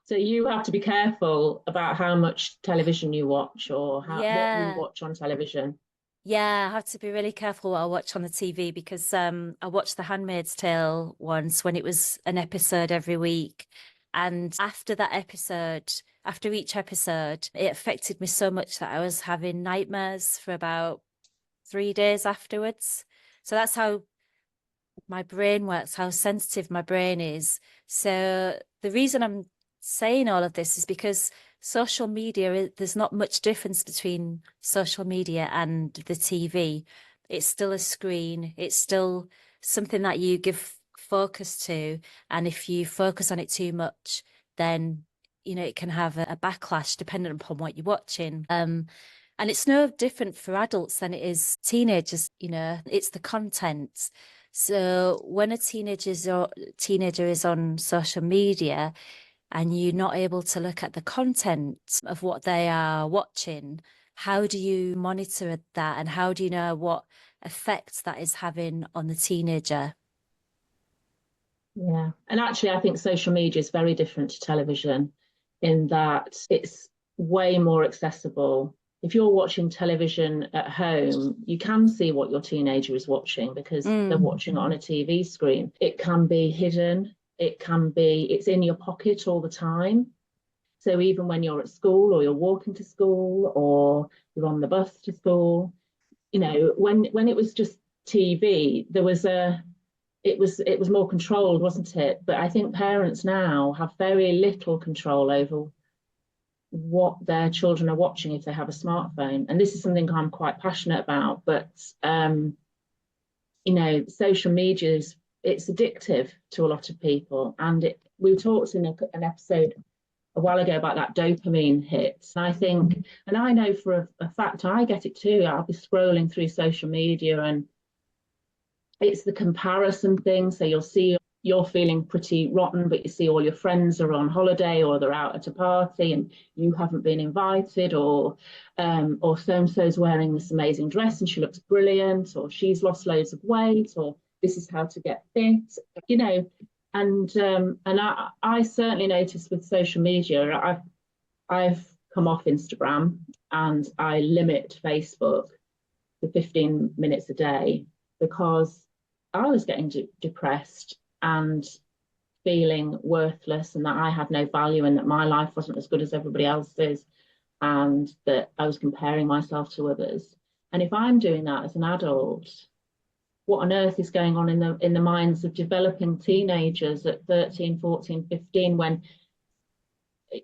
So you have to be careful about how much television you watch or what you watch on television. Yeah, I have to be really careful what I watch on the TV because I watched The Handmaid's Tale once when it was an episode every week. And after that episode, after each episode, it affected me so much that I was having nightmares for about 3 days afterwards. So that's how my brain works, how sensitive my brain is. So the reason I'm saying all of this is because social media, there's not much difference between social media and the TV. It's still a screen. It's still something that you give focus to. And if you focus on it too much, then, it can have a backlash depending upon what you're watching. And it's no different for adults than it is teenagers, it's the content. So when a teenager is on social media and you're not able to look at the content of what they are watching, how do you monitor that and how do you know what effect that is having on the teenager? Yeah. And actually, I think social media is very different to television in that it's way more accessible. If you're watching television at home, you can see what your teenager is watching because they're watching it on a TV screen. It can be hidden. It's in your pocket all the time. So even when you're at school or you're walking to school or you're on the bus to school, when it was just TV, it was more controlled, wasn't it? But I think parents now have very little control over what their children are watching if they have a smartphone. And this is something I'm quite passionate about. But social media it's addictive to a lot of people. And we talked in an episode a while ago about that dopamine hit. And I think, and I know for a fact, I get it too. I'll be scrolling through social media and it's the comparison thing. So you'll see you're feeling pretty rotten, but you see all your friends are on holiday or they're out at a party and you haven't been invited, or so-and-so's wearing this amazing dress and she looks brilliant, or she's lost loads of weight, or this is how to get fit, and I certainly noticed with social media, I've come off Instagram and I limit Facebook to 15 minutes a day because I was getting depressed and feeling worthless and that I had no value and that my life wasn't as good as everybody else's and that I was comparing myself to others. And if I'm doing that as an adult, what on earth is going on in the minds of developing teenagers at 13, 14, 15 when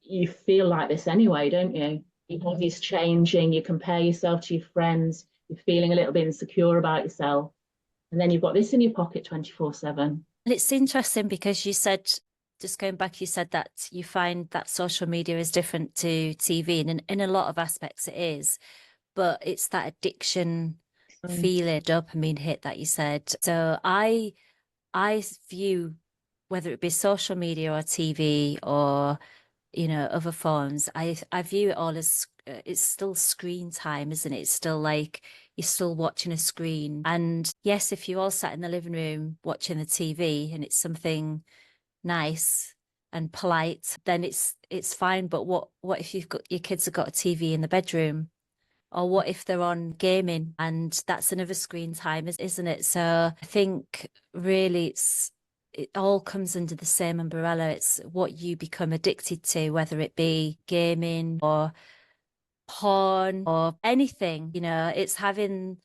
you feel like this anyway, don't you? Your body's changing, you compare yourself to your friends, you're feeling a little bit insecure about yourself. And then you've got this in your pocket 24/7. And it's interesting because you said, just going back, you said that you find that social media is different to TV, and in a lot of aspects it is, but it's that addiction feeling, dopamine hit that you said. So I view, whether it be social media or TV or other forms, I view it all as it's still screen time, isn't it? It's still like you're still watching a screen. And yes, if you all sat in the living room watching the TV and it's something nice and polite, then it's fine. But what if you've got your kids have got a TV in the bedroom? Or what if they're on gaming and that's another screen time, isn't it? So I think really it all comes under the same umbrella. It's what you become addicted to, whether it be gaming or porn or anything, it's having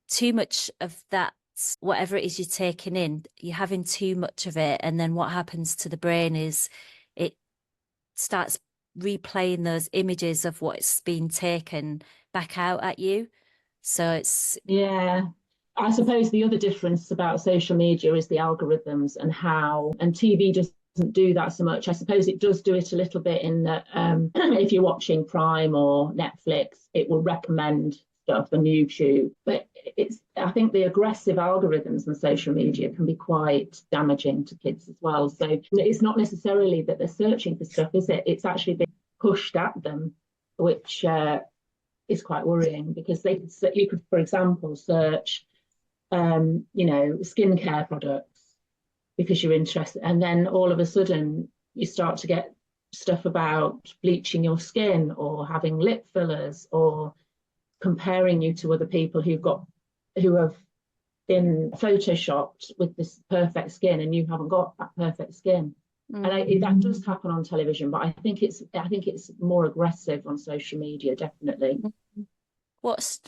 too much of that, whatever it is you're taking in, you're having too much of it. And then what happens to the brain is it starts replaying those images of what's been taken back out at you. So it's... Yeah. I suppose the other difference about social media is the algorithms and TV doesn't do that so much. I suppose it does do it a little bit in that if you're watching Prime or Netflix, it will recommend stuff on YouTube. But I think the aggressive algorithms on social media can be quite damaging to kids as well. So it's not necessarily that they're searching for stuff, is it? It's actually being pushed at them, which is quite worrying because you could, for example, search skincare products because you're interested. And then all of a sudden you start to get stuff about bleaching your skin or having lip fillers or comparing you to other people who have been photoshopped with this perfect skin and you haven't got that perfect skin. And that does happen on television, but I think it's more aggressive on social media, definitely. What's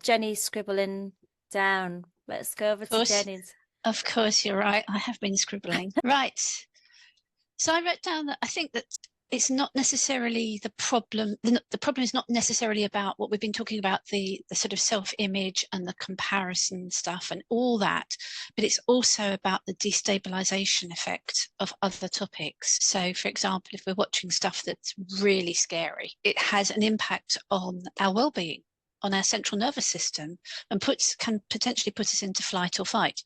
Jenny scribbling down? Let's go over to Jenny's. Of course, you're right. I have been scribbling. Right. So I wrote down that I think that it's not necessarily the problem. The problem is not necessarily about what we've been talking about, the sort of self-image and the comparison stuff and all that, but it's also about the destabilization effect of other topics. So, for example, if we're watching stuff that's really scary, it has an impact on our well-being, on our central nervous system, and can potentially put us into flight or fight.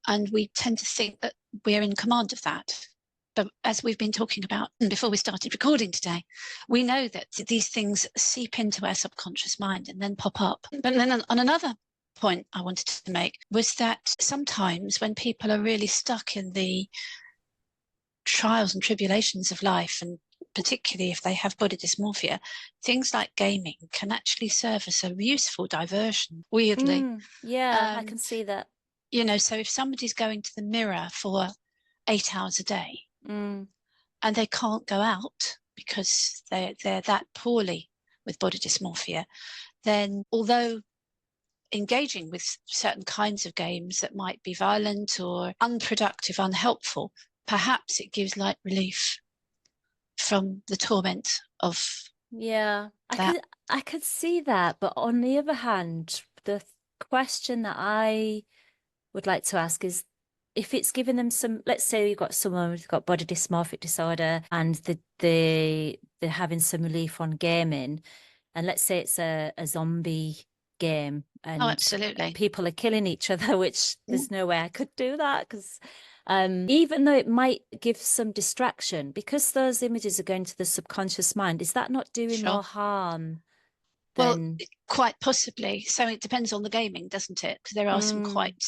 And we tend to think that we're in command of that. But as we've been talking about before we started recording today, we know that these things seep into our subconscious mind and then pop up. But then on another point I wanted to make was that sometimes when people are really stuck in the trials and tribulations of life, and particularly if they have body dysmorphia, things like gaming can actually serve as a useful diversion, weirdly. I can see that. You know, so if somebody's going to the mirror for 8 hours a day, and they can't go out because they're that poorly with body dysmorphia, then although engaging with certain kinds of games that might be violent or unproductive, unhelpful, perhaps it gives light relief from the torment of I could see that. But on the other hand, the question that I would like to ask is, if it's giving them some, let's say you've got someone who's got body dysmorphic disorder and they're having some relief on gaming, and let's say it's a zombie game and absolutely, people are killing each other, which there's no way I could do that, because even though it might give some distraction, because those images are going to the subconscious mind, is that not doing more harm? Well, quite possibly. So it depends on the gaming, doesn't it? Because there are some quite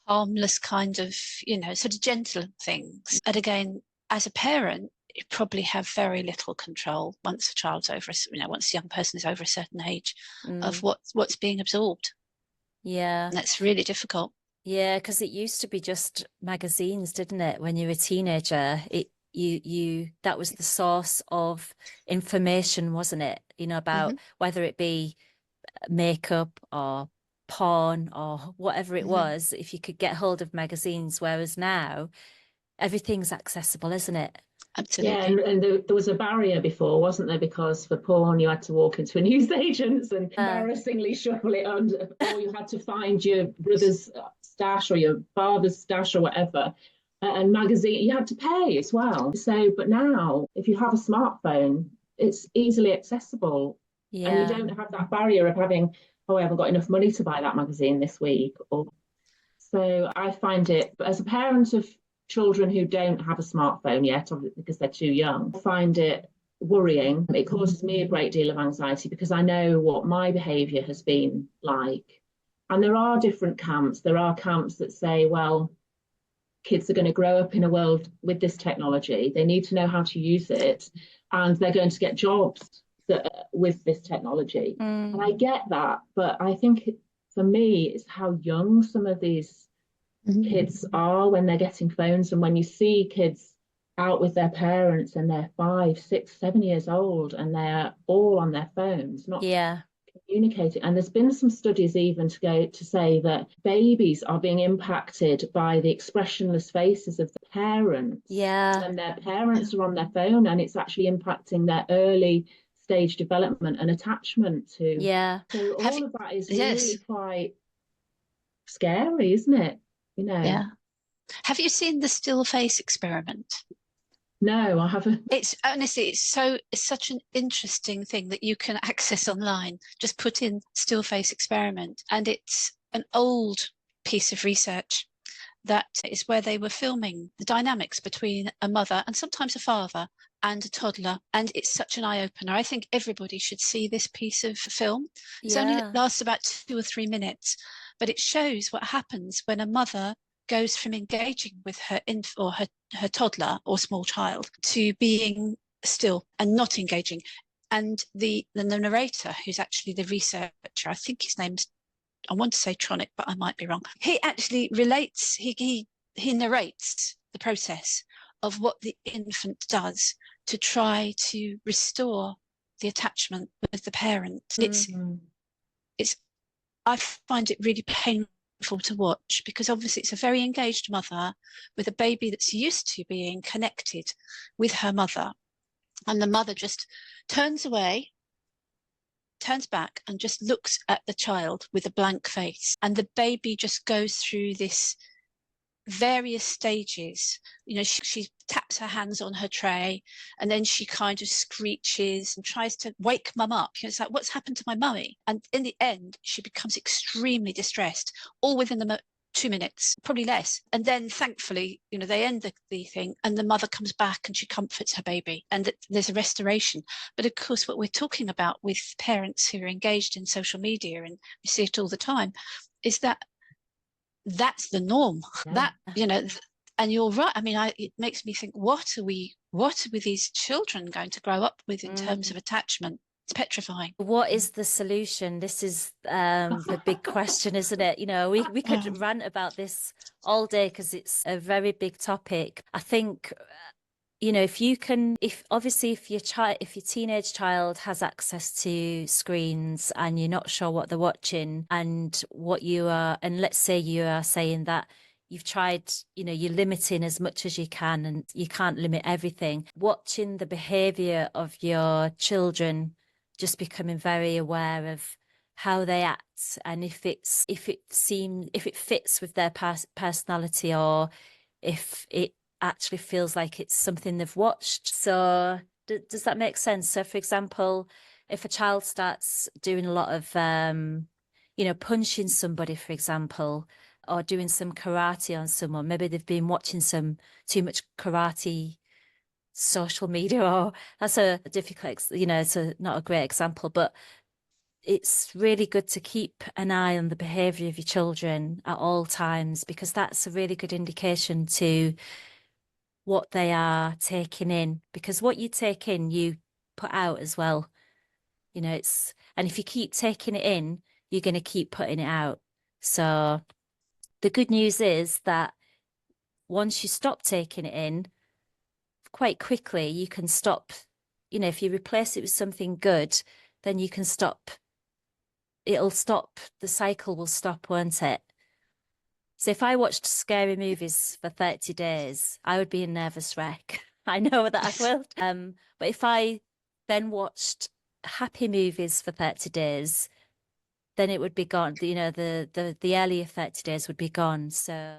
harmless kind of, sort of gentle things. And again, as a parent, you probably have very little control once a child's over, once a young person is over a certain age, of what's being absorbed. Yeah, and that's really difficult. Yeah, because it used to be just magazines, didn't it? When you were a teenager, that was the source of information, wasn't it? About whether it be makeup or porn or whatever it was, if you could get hold of magazines, whereas now everything's accessible, isn't it? Absolutely. Yeah, and there was a barrier before, wasn't there? Because for porn, you had to walk into a newsagent's and embarrassingly shuffle it under, or you had to find your brother's stash or your father's stash or whatever. And magazine, you had to pay as well. So, but now, if you have a smartphone, it's easily accessible. Yeah. And you don't have that barrier of having, I haven't got enough money to buy that magazine this week. So I find it, as a parent of children who don't have a smartphone yet, because they're too young, I find it worrying. It causes me a great deal of anxiety because I know what my behaviour has been like. And there are different camps. There are camps that say, well, kids are going to grow up in a world with this technology. They need to know how to use it, and they're going to get jobs with this technology. And I get that, but I think for me, it's how young some of these kids are when they're getting phones. And when you see kids out with their parents and they're 5, 6, 7 years old and they're all on their phones, not communicating. And there's been some studies even to say that babies are being impacted by the expressionless faces of the parents. Yeah. And their parents are on their phone, and it's actually impacting their early stage development and attachment to. Yeah. So all of that is really quite scary, isn't it? Yeah. Have you seen the still face experiment? No, I haven't. It's honestly, it's such an interesting thing that you can access online. Just put in still face experiment, and it's an old piece of research that is where they were filming the dynamics between a mother and sometimes a father and a toddler. And it's such an eye-opener. I think everybody should see this piece of film. It only lasts about 2 or 3 minutes, but it shows what happens when a mother goes from engaging with her or her toddler or small child to being still and not engaging. And the narrator, who's actually the researcher, I think his name's, I want to say Tronic, but I might be wrong. He actually relates, he narrates the process of what the infant does to try to restore the attachment with the parent. I find it really painful to watch, because obviously it's a very engaged mother with a baby that's used to being connected with her mother, and the mother just turns away, turns back, and just looks at the child with a blank face, and the baby just goes through this various stages. You know, she taps her hands on her tray, and then she kind of screeches and tries to wake mum up. You know, it's like, what's happened to my mummy? And in the end, she becomes extremely distressed, all within the 2 minutes, probably less. And then thankfully, you know, they end the thing, and the mother comes back and she comforts her baby, and there's a restoration. But of course, what we're talking about with parents who are engaged in social media, and we see it all the time, is that that's the norm. That, you know, and you're right. I mean, it makes me think, what are these children going to grow up with in terms of attachment? It's petrifying. What is the solution? This is the big question, isn't it? You know, we could rant about this all day because it's a very big topic. I think, you know, if your teenage child has access to screens and you're not sure what they're watching and let's say you are saying that you've tried, you know, you're limiting as much as you can and you can't limit everything. Watching the behavior of your children, just becoming very aware of how they act, and if it fits with their personality, or if it actually feels like it's something they've watched. So does that make sense? So for example, if a child starts doing a lot of you know, punching somebody, for example, or doing some karate on someone, maybe they've been watching too much karate social media, or that's a difficult, you know, it's not a great example, but it's really good to keep an eye on the behavior of your children at all times, because that's a really good indication to what they are taking in, because what you take in, you put out as well. You know, and if you keep taking it in, you're going to keep putting it out. So the good news is that once you stop taking it in, quite quickly, you can stop. You know, if you replace it with something good, then you can stop. It'll stop. The cycle will stop, won't it? So if I watched scary movies for 30 days, I would be a nervous wreck. I know that I will. But if I then watched happy movies for 30 days, then it would be gone. You know, the earlier 30 days would be gone. So